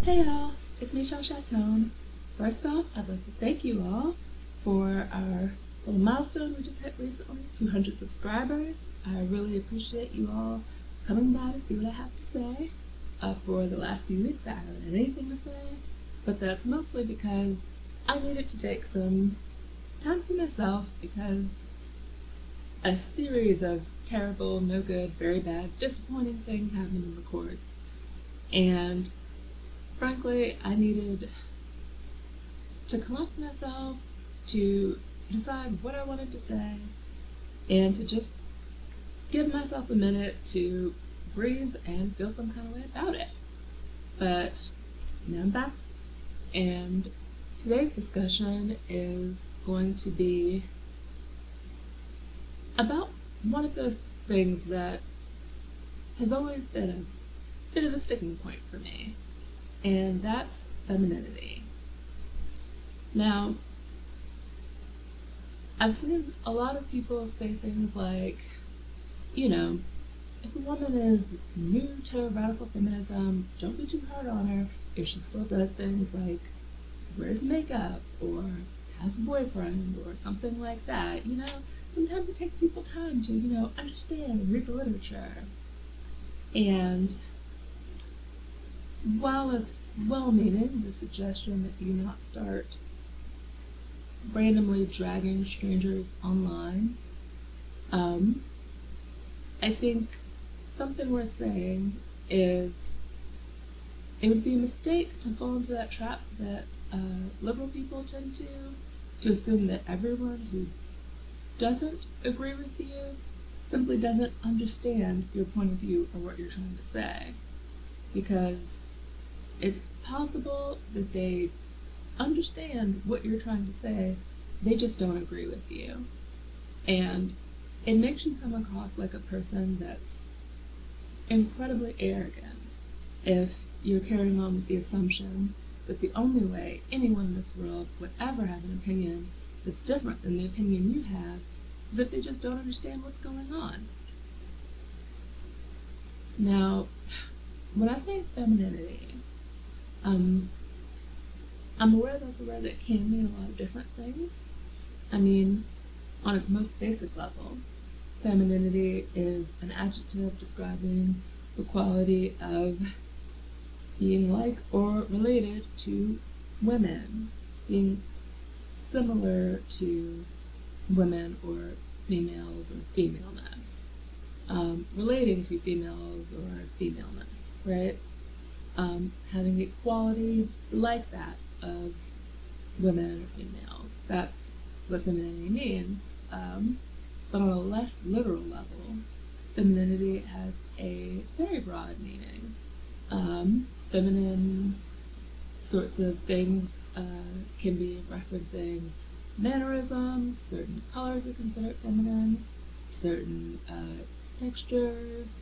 Hey y'all, it's Michelle Chatone. First off, I'd like to thank you all for our little milestone we just hit recently, 200 subscribers. I really appreciate you all coming by to see what I have to say. For the last few weeks, I haven't had anything to say, but that's mostly because I needed to take some time for myself because a series of terrible, no good, very bad, disappointing things happened in the courts. And frankly, I needed to collect myself, to decide what I wanted to say, and to just give myself a minute to breathe and feel some kind of way about it. But now I'm back, and today's discussion is going to be about one of those things that has always been a bit of a sticking point for me, and that's femininity. Now, I've seen a lot of people say things like, if a woman is new to radical feminism, don't be too hard on her if she still does things like wears makeup or has a boyfriend or something like that. Sometimes it takes people time to, understand and read the literature. And while it's well-meaning, the suggestion that you not start randomly dragging strangers online, I think something worth saying is it would be a mistake to fall into that trap that liberal people tend to assume that everyone who doesn't agree with you simply doesn't understand your point of view or what you're trying to say. Because it's possible that they understand what you're trying to say, they just don't agree with you. And it makes you come across like a person that's incredibly arrogant if you're carrying on with the assumption that the only way anyone in this world would ever have an opinion that's different than the opinion you have is if they just don't understand what's going on. Now, when I say femininity, I'm aware that's a word that can mean a lot of different things. I mean, on its most basic level, femininity is an adjective describing the quality of being like or related to women, being similar to women or females or femaleness, relating to females or femaleness, right? Having a quality like that of women or females. That's what femininity means. But on a less literal level, femininity has a very broad meaning. Feminine sorts of things can be referencing mannerisms, certain colors are considered feminine, certain textures,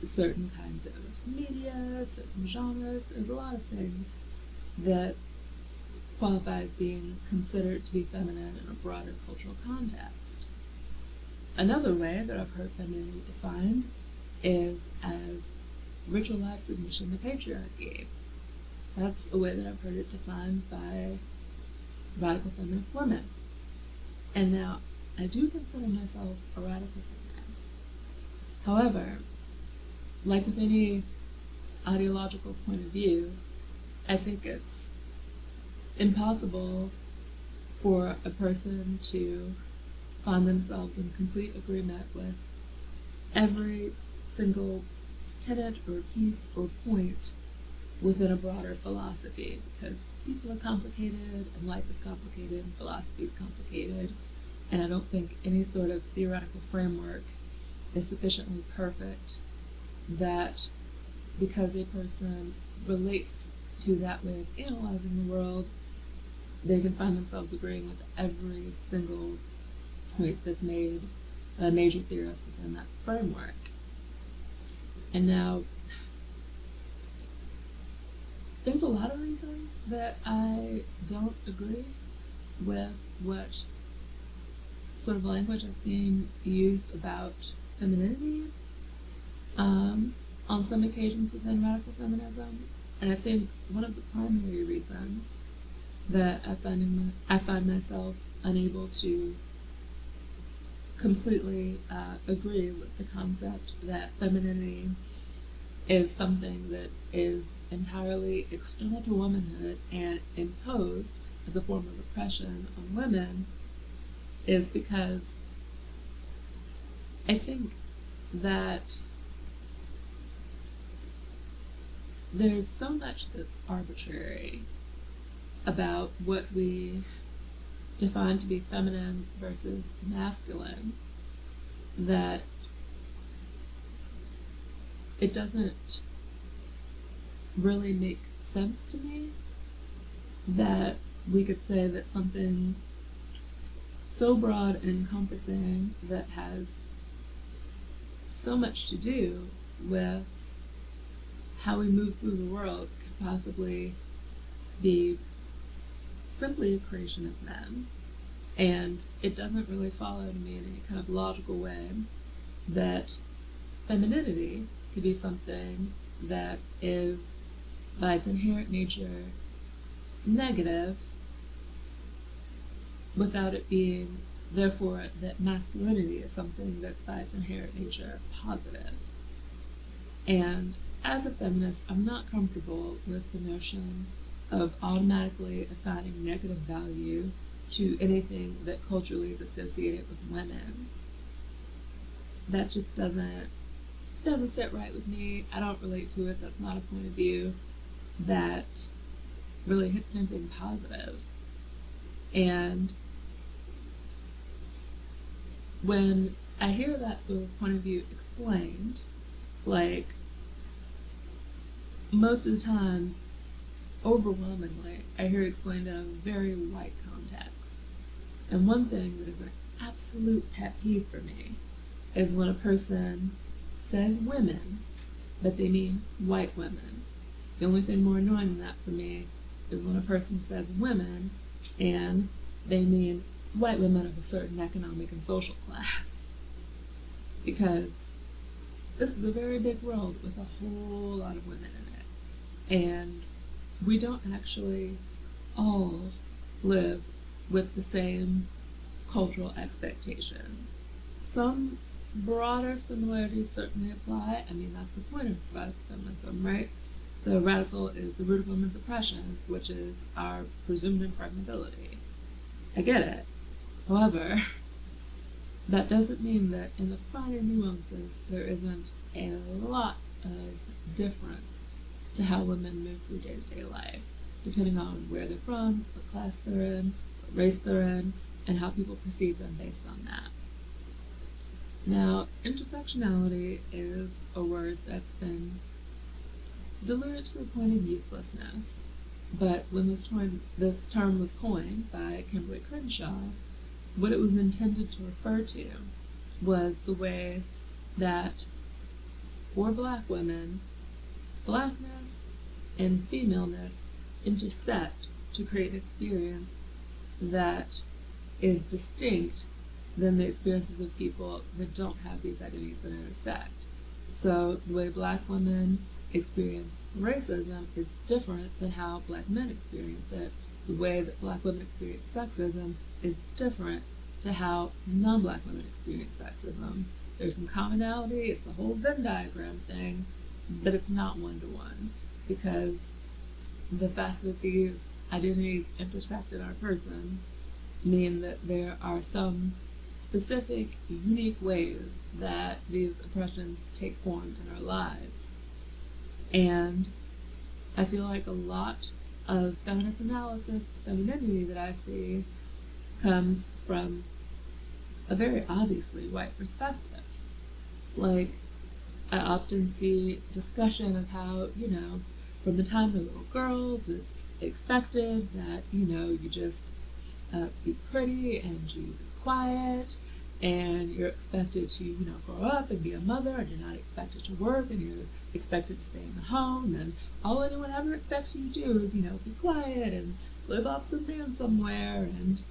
certain kinds of media, certain genres. There's a lot of things that qualify as being considered to be feminine in a broader cultural context. Another way that I've heard femininity defined is as ritualized submission to patriarchy. That's a way that I've heard it defined by radical feminist women. And now, I do consider myself a radical feminist. However, like with any ideological point of view, I think it's impossible for a person to find themselves in complete agreement with every single tenet or piece or point within a broader philosophy, because people are complicated and life is complicated and philosophy is complicated, and I don't think any sort of theoretical framework is sufficiently perfect that because a person relates to that way of analyzing the world, they can find themselves agreeing with every single point that's made a major theorist within that framework. And now, there's a lot of reasons that I don't agree with what sort of language I've seen used about femininity on some occasions within radical feminism. And I think one of the primary reasons that I find myself unable to completely agree with the concept that femininity is something that is entirely external to womanhood and imposed as a form of oppression on women is because I think that there's so much that's arbitrary about what we define to be feminine versus masculine that it doesn't really make sense to me that we could say that something so broad and encompassing that has so much to do with how we move through the world could possibly be simply a creation of men. And it doesn't really follow to me in any kind of logical way that femininity could be something that is, by its inherent nature, negative, without it being, therefore, that masculinity is something that's, by its inherent nature, positive. And as a feminist, I'm not comfortable with the notion of automatically assigning negative value to anything that culturally is associated with women. That just doesn't sit right with me. I don't relate to it. That's not a point of view that really hits anything positive. And when I hear that sort of point of view explained, like, most of the time, overwhelmingly, I hear it explained in a very white context. And one thing that is an absolute pet peeve for me is when a person says women, but they mean white women. The only thing more annoying than that for me is when a person says women and they mean white women of a certain economic and social class. Because this is a very big world with a whole lot of women in it. And we don't actually all live with the same cultural expectations. Some broader similarities certainly apply. I mean, that's the point of radical feminism, right? The radical is the root of women's oppression, which is our presumed impregnability. I get it. However, that doesn't mean that in the finer nuances there isn't a lot of difference to how women move through day-to-day life, depending on where they're from, what class they're in, what race they're in, and how people perceive them based on that. Now, intersectionality is a word that's been diluted to the point of uselessness, but when this term was coined by Kimberly Crenshaw, what it was intended to refer to was the way that for Black women, Blackness and femaleness intersect to create an experience that is distinct than the experiences of people that don't have these identities that intersect. So the way Black women experience racism is different than how Black men experience it. The way that Black women experience sexism is different to how non-Black women experience sexism. There's some commonality, it's a whole Venn diagram thing, but it's not one-to-one, because the fact that these identities intersect in our persons mean that there are some specific, unique ways that these oppressions take form in our lives. And I feel like a lot of feminist analysis of femininity that I see comes from a very obviously white perspective. Like, I often see discussion of how, from the time they're little girls, it's expected that, you just be pretty and you be quiet, and you're expected to, grow up and be a mother, and you're not expected to work, and you're expected to stay in the home, and all anyone ever expects you to do is, be quiet and live off some man somewhere, and,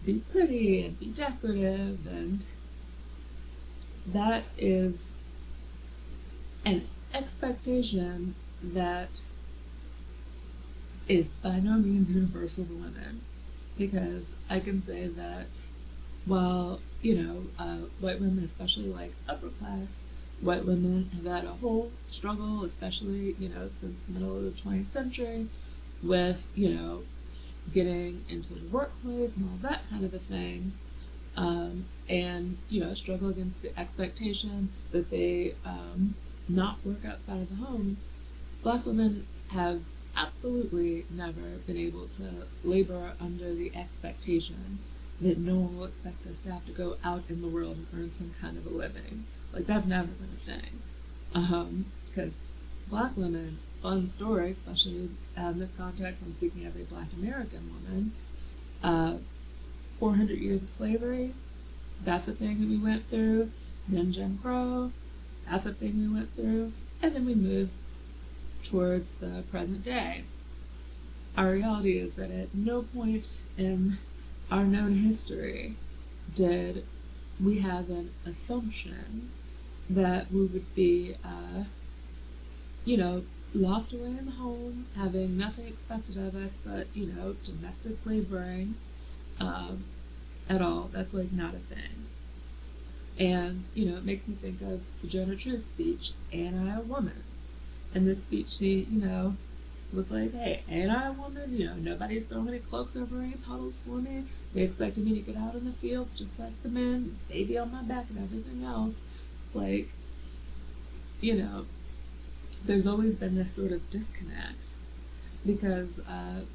be pretty and be decorative, and that is an expectation that is by no means universal to women, because I can say that while, white women, especially like upper class white women, have had a whole struggle, especially, since the middle of the 20th century, with, getting into the workplace and all that kind of a thing, and, struggle against the expectation that they not work outside of the home. Black women have absolutely never been able to labor under the expectation that no one will expect us to have to go out in the world and earn some kind of a living. Like, that's never been a thing. Because Black women, fun story, especially in this context, I'm speaking as a Black American woman, 400 years of slavery, that's a thing that we went through. Then Jim Crow, that's a thing we went through. And then we moved towards the present day. Our reality is that at no point in our known history did we have an assumption that we would be, locked away in the home, having nothing expected of us but, domestic laboring at all. That's like not a thing. And, it makes me think of Sojourner Truth's speech, "Ain't I a woman?" In this speech, she, was like, "Hey, ain't I a woman? Nobody's throwing any cloaks over any puddles for me. They expected me to get out in the fields just like the men, baby on my back and everything else." Like, there's always been this sort of disconnect, because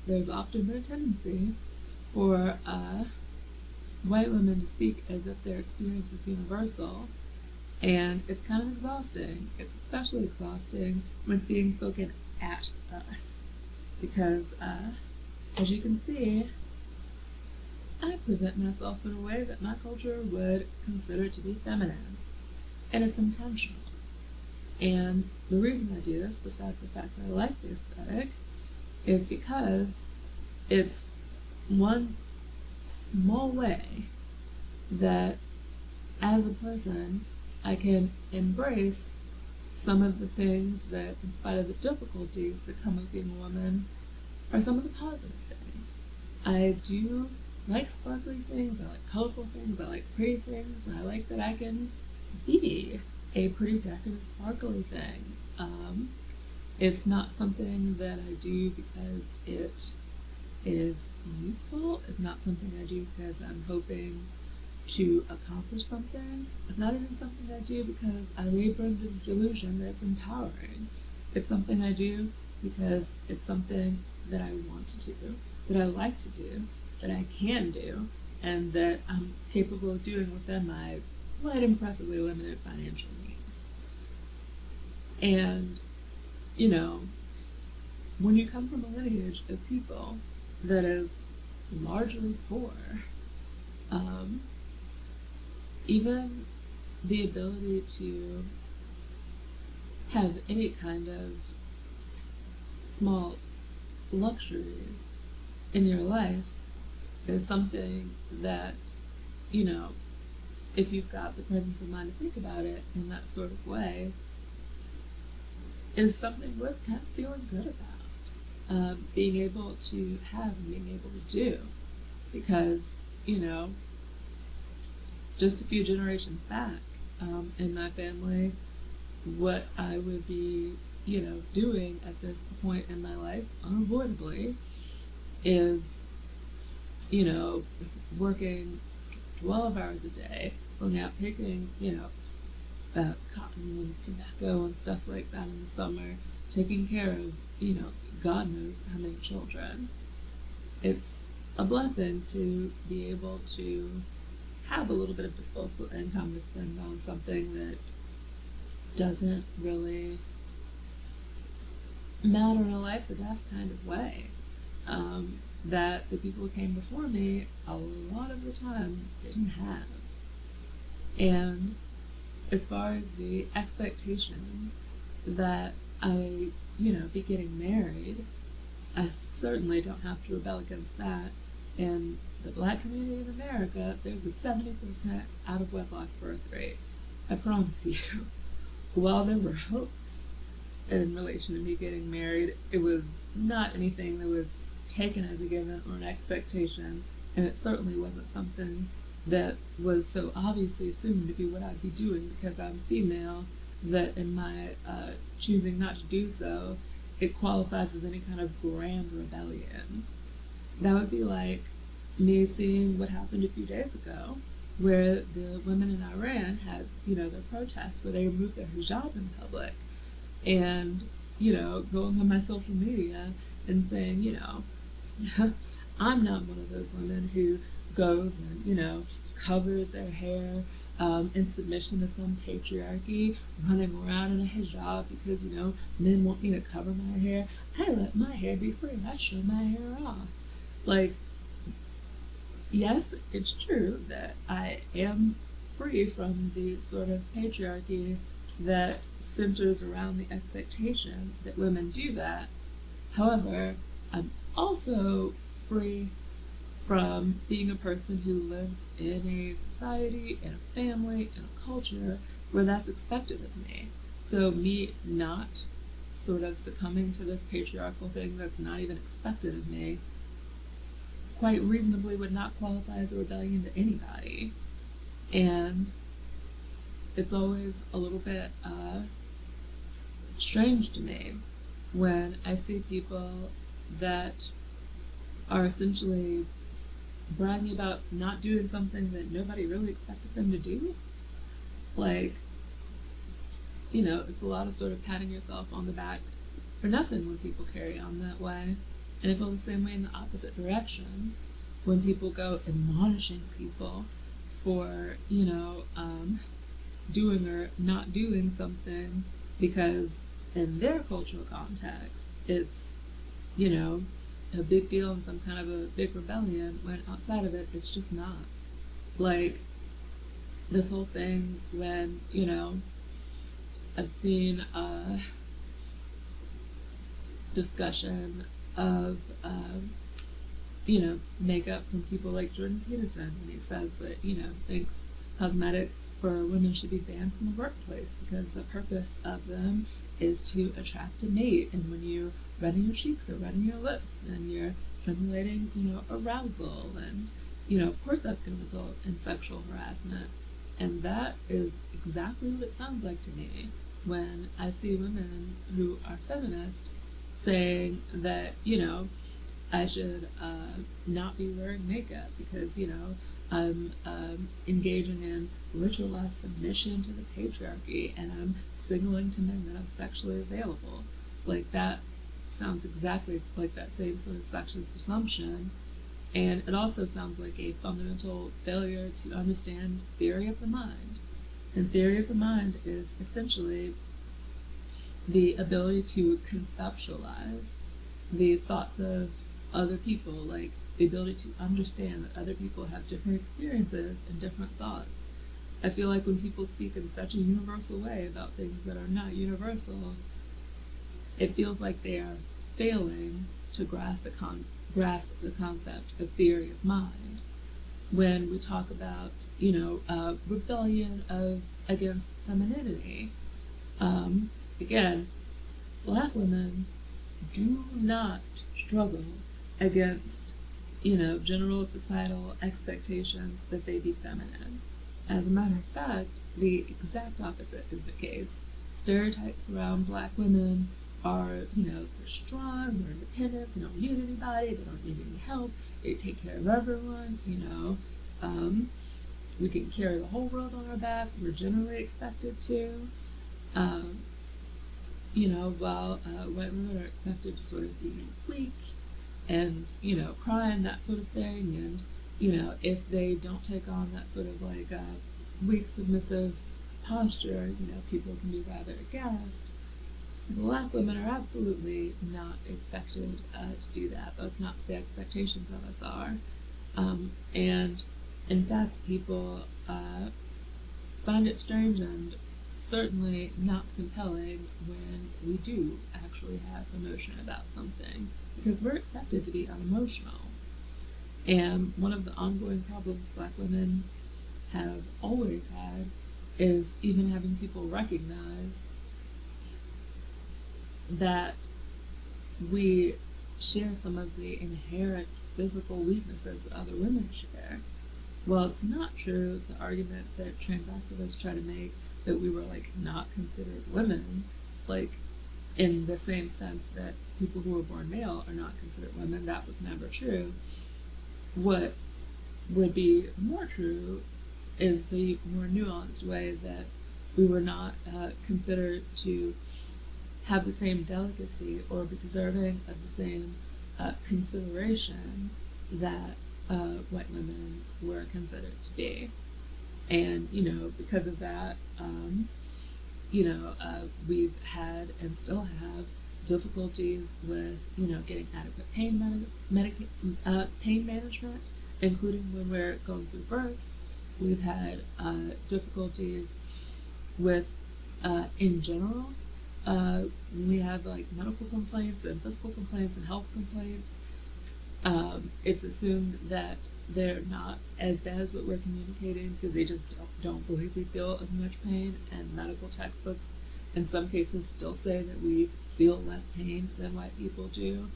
there's often been a tendency for white women to speak as if their experience is universal, and it's kind of exhausting. It's especially exhausting when it's being spoken at us, because as you can see, I present myself in a way that my culture would consider to be feminine, and it's intentional. And the reason I do this, besides the fact that I like the aesthetic, is because it's one small way that, as a person, I can embrace some of the things that, in spite of the difficulties that come with being a woman, are some of the positive things. I do like sparkly things, I like colorful things, I like pretty things, and I like that I can be a pretty decorative, sparkly thing. It's not something that I do because it is useful. It's not something I do because I'm hoping to accomplish something. It's not even something I do because I labor under the delusion that it's empowering. It's something I do because it's something that I want to do, that I like to do, that I can do, and that I'm capable of doing within my quite impressively limited financial means. And, when you come from a lineage of people that is largely poor, even the ability to have any kind of small luxuries in your life is something that, if you've got the presence of mind to think about it in that sort of way, is something worth kind of feeling good about. Being able to have and being able to do. Because, just a few generations back, in my family, what I would be, doing at this point in my life, unavoidably, is, working 12 hours a day, going out picking, cotton and tobacco and stuff like that in the summer, taking care of, God knows how many children. It's a blessing to be able to have a little bit of disposable income to spend on something that doesn't really matter in a life or death kind of way. That the people who came before me a lot of the time didn't have. And as far as the expectation that I, be getting married, I certainly don't have to rebel against that. In the Black community in America, there's a 70% out of wedlock birth rate. I promise you. While there were hopes in relation to me getting married, it was not anything that was taken as a given or an expectation, and it certainly wasn't something that was so obviously assumed to be what I'd be doing because I'm female, that in my choosing not to do so, it qualifies as any kind of grand rebellion. That would be like me seeing what happened a few days ago, where the women in Iran had, their protests where they removed their hijab in public, and, going on my social media and saying, I'm not one of those women who goes and, covers their hair in submission to some patriarchy, running around in a hijab because, men want me to cover my hair. I let my hair be free. I show my hair off. Like, yes, it's true that I am free from the sort of patriarchy that centers around the expectation that women do that. However, I'm also free from being a person who lives in a society, in a family, in a culture where that's expected of me. So me not sort of succumbing to this patriarchal thing that's not even expected of me quite reasonably would not qualify as a rebellion to anybody. And it's always a little bit strange to me when I see people that are essentially bragging about not doing something that nobody really expected them to do. Like, it's a lot of sort of patting yourself on the back for nothing when people carry on that way. And I feel the same way in the opposite direction when people go admonishing people for, doing or not doing something because in their cultural context, it's, a big deal and some kind of a big rebellion, when outside of it, it's just not. Like, this whole thing when, I've seen a discussion of, makeup from people like Jordan Peterson, and he says that, thinks cosmetics for women should be banned from the workplace because the purpose of them is to attract a mate, and when you're running your cheeks or running your lips, then you're simulating, arousal, and, of course that's going to result in sexual harassment. And that is exactly what it sounds like to me when I see women who are feminist saying that, I should not be wearing makeup because, I'm engaging in ritualized submission to the patriarchy, and I'm signaling to men that I'm sexually available. Like, that sounds exactly like that same sort of sexist assumption. And it also sounds like a fundamental failure to understand theory of the mind. And theory of the mind is essentially the ability to conceptualize the thoughts of other people, like the ability to understand that other people have different experiences and different thoughts. I feel like when people speak in such a universal way about things that are not universal, it feels like they are failing to grasp the concept of theory of mind. When we talk about, rebellion against femininity, again, Black women do not struggle against, general societal expectations that they be feminine. As a matter of fact, the exact opposite is the case. Stereotypes around Black women are, they're strong, they're independent, they don't need anybody, they don't need any help, they take care of everyone, we can carry the whole world on our back, we're generally expected to, while white women are expected to sort of be weak and, cry and that sort of thing, and, if they don't take on that sort of like weak, submissive posture, people can be rather aghast. Black women are absolutely not expected to do that. That's not what the expectations of us are. And in fact, people find it strange and certainly not compelling when we do actually have emotion about something, because we're expected to be unemotional. And one of the ongoing problems Black women have always had is even having people recognize that we share some of the inherent physical weaknesses that other women share. Well, it's not true, the argument that trans activists try to make, that we were like not considered women, like in the same sense that people who were born male are not considered women. That was never true. What would be more true is the more nuanced way that we were not considered to have the same delicacy or be deserving of the same consideration that white women were considered to be. And, because of that, we've had and still have difficulties with, getting adequate pain management, including when we're going through births. We've had difficulties with, in general, we have like medical complaints and physical complaints and health complaints. It's assumed that they're not as bad as what we're communicating because they just don't believe we feel as much pain, and medical textbooks in some cases still say that we feel less pain than white people do.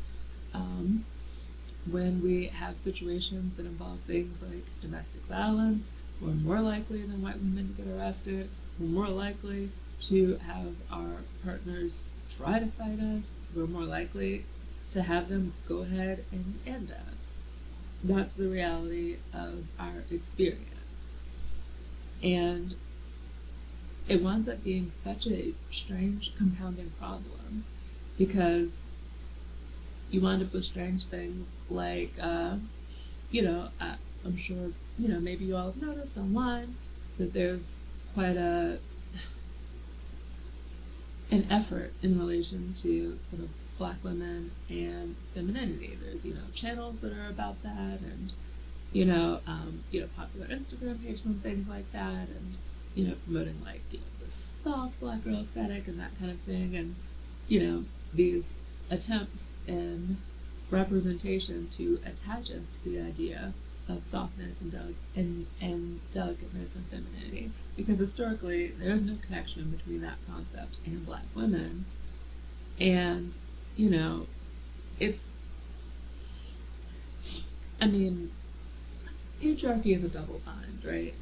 When we have situations that involve things like domestic violence, we're more likely than white women to get arrested. We're more likely to have our partners try to fight us. We're more likely to have them go ahead and end us. That's the reality of our experience. And it winds up being such a strange compounding problem because you wind up with strange things like, I'm sure, maybe you all have noticed online that there's quite an effort in relation to sort of Black women and femininity. There's, channels that are about that, and, popular Instagram pages and things like that, and, promoting like, the soft Black girl aesthetic and that kind of thing, and, these attempts in representation to attach us to the idea of softness and delicateness and femininity, because historically there's no connection between that concept and Black women. And patriarchy is a double bind, right?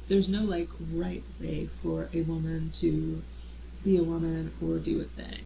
There's no like right way for a woman to be a woman or do a thing.